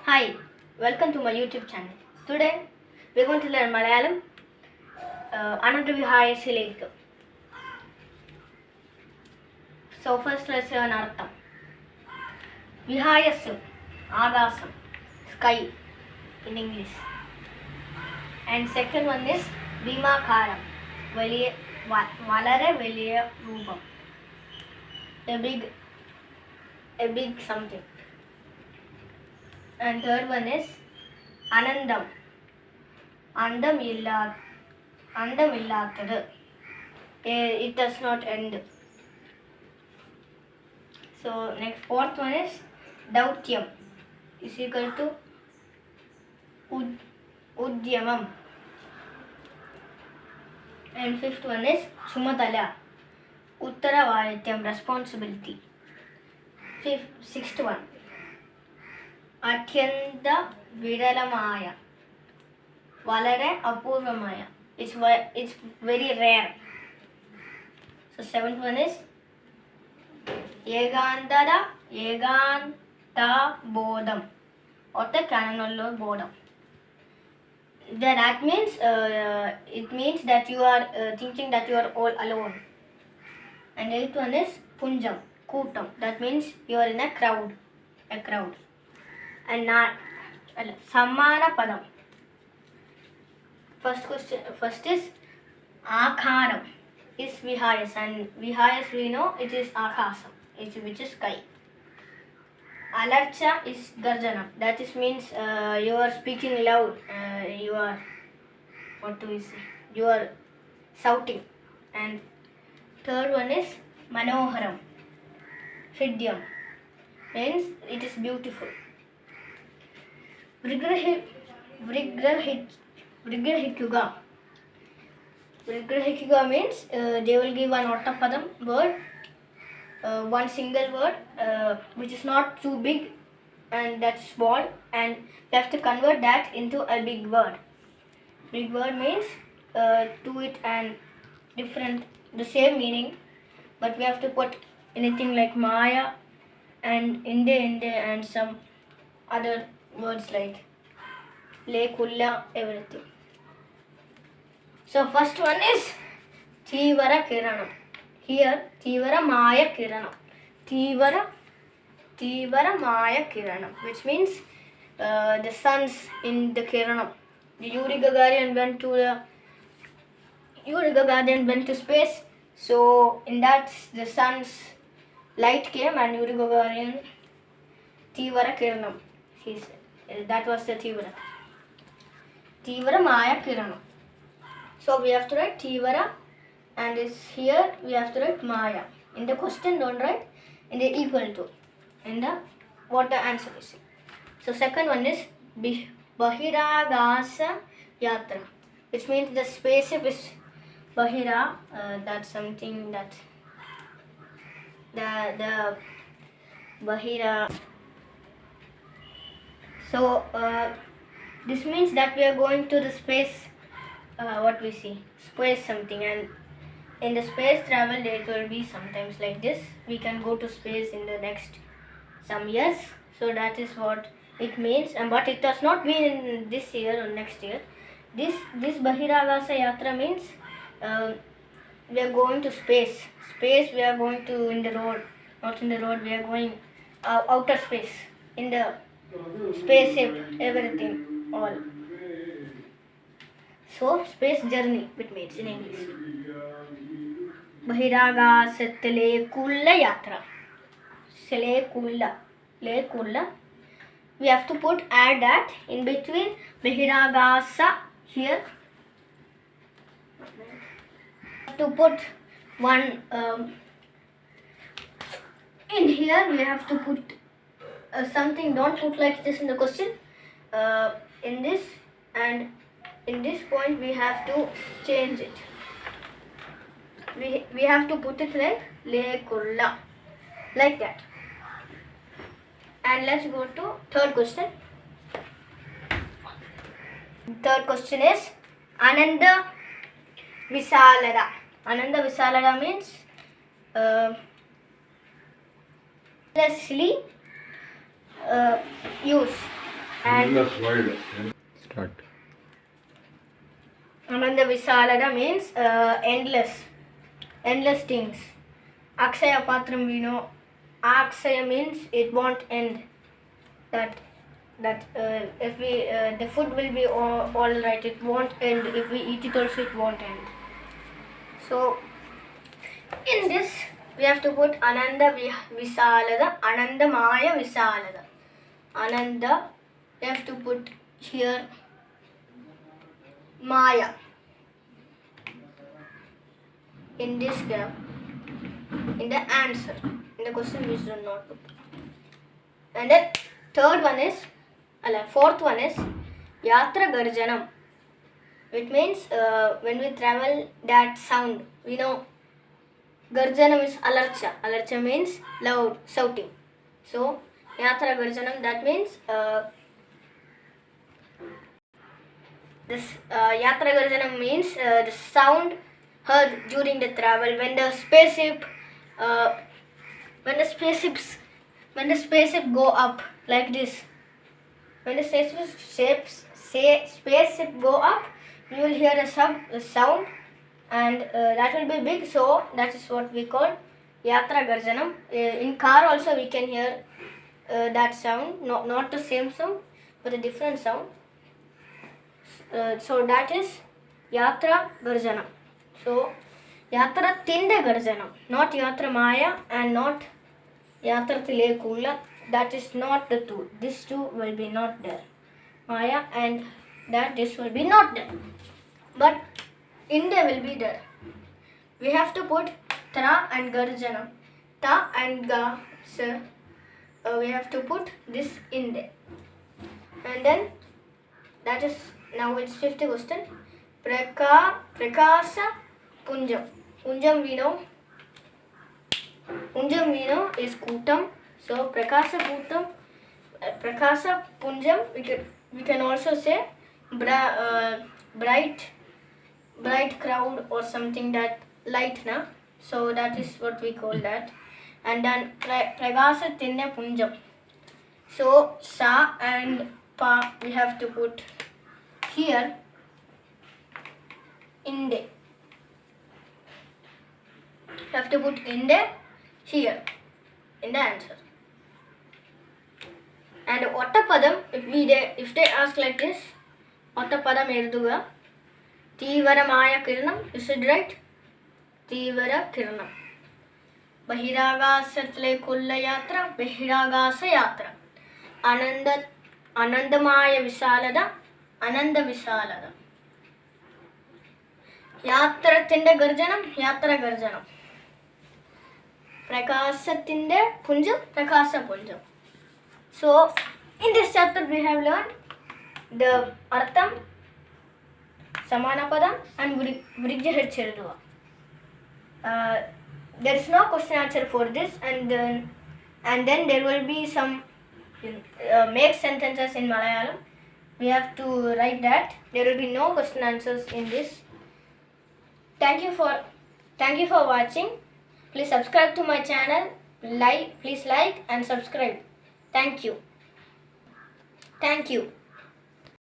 Hi, welcome to my YouTube channel. Today we're going to learn Malayalam. Anandavihayasiലേക്ക്. So first let's learn Artham. Vihayasu, Agasam, sky in English. And second one is Bhimakaram, Valare Veliya Roopam. A big something. And third one is Anandam. Andamillatadu. It does not end. So next fourth one is Dautyam is equal to Udyamam. And fifth one is Chumatala. Uttaravadityam, responsibility. Sixth one Atyanta Viralamaya. Valare Apurvamaya. It's very rare. So seventh one is Yeganta Bodham. Otta Kananallo Bodham. That means it means that you are thinking that you are all alone. And eighth one is Punjam, Kootam. That means you are in a crowd. And Sammana Padam. First is Akaram is Vihayas, and Vihayas we know it is Akasam, which is sky. Alarcha is Garjanam. That is means you are speaking loud. You are, what do we say? You are shouting. And third one is Manoharam. Hridyam means it is beautiful. Vrigrahikuga means they will give an Ottapadam word, one single word which is not too big and that's small, and we have to convert that into a big word. Big word means to it and the same meaning, but we have to put anything like Maya and Inde and some other words like Le Kulla, everything. So first one is Tivara Kiranam. Here Tivara Maya Kiranam. Tivara Maya Kiranam, which means the suns in the Kiranam. The Yuri Gagarin went to space. So in that the sun's light came and Yuri Gagarin Tivara Kiranam. That was the Tivara Maya Kiranam. So we have to write Tivara, and here we have to write Maya. In the question don't write in the equal to. In the what the answer is. So second one is Bahiragasa Yatra, which means the spaceship is Bahira. That's something that the Bahira. So this means that we are going to the space. What we see, space something, and in the space travel it will be sometimes like this. We can go to space in the next some years. So that is what it means, but it does not mean in this year or next year. This Bahiragasa Yatra means we are going to space. We are going to in the road, not in the road. We are going outer space, in the spaceship, everything, all. So space journey it means in English. Bahiragasa Kulla Yatra. Kulla. We have to add that in between Bahiragasa here. To put one in here we have to put something. Don't put like this in the question. In this and in this point we have to change it. We have to put it like Le Kulla, like that. And let's go to third question. Third question is Ananda Visalada. Ananda Visalada means endlessly use. And endless wide. Start. Ananda Visalada means endless things. Akshaya Patram, we know. Akshaya means it won't end. That if we the food will be all right, it won't end. If we eat it also, it won't end. So in this we have to put Ananda Visalada, Ananda Maya Visalada. Ananda, we have to put here Maya in this gap, in the answer, in the question we should not put. And then fourth one is Yatra Garjanam. It means when we travel, that sound, we know. Garjanam is alarcha. Alarcha means loud, shouting. So Yatra Garjanam, that means this Yatra Garjanam means the sound heard during the travel when the spaceship go up like this. When the spaceship go up, you will hear a sound, and that will be big. So that is what we call Yatra Garjanam. In car also we can hear that sound, not the same sound, but a different sound. So that is Yatra Garjanam. So Yatra Tinda Garjanam, not Yatra Maya and not Yatra Tilekula. That is not the two. These two will be not there. Maya and this will be not there. But India will be there. We have to put Tra and Garjanam. Ta and Ga. So we have to put this in there. And then that is, now it's 50th question. Prakasa Punjam. Punjam we know is Kutam. So Prakasa Kutam, Prakasa Punjam, we can also say bright crowd or something, that light na. So that is what we call that. And then Prakasa Tinda Punjam. So Sa and Pa we have to put here in there. Have to put in there here in the answer. And Ottapadam, if they ask like this, Ottapadam Erduga, Tivara Maya Kiranam, you said right? Tivara Kiranam. Bahiragasatle Kulla Yatra, Bahiragasa Yatra. Anandamaya Visalada, Ananda Visalada. Yatra Tinda Garjanam, Yatra Garjanam. Prakasa Tinda Punjam, Prakasa Punjam. So in this chapter we have learned the Artham, Samanapadam and Vrigjahat Cheruduva. There is no question answer for this, and then there will be some make sentences in Malayalam. We have to write that. There will be no question answers in this. Thank you for watching. Please subscribe to my channel. Please like and subscribe. Thank you.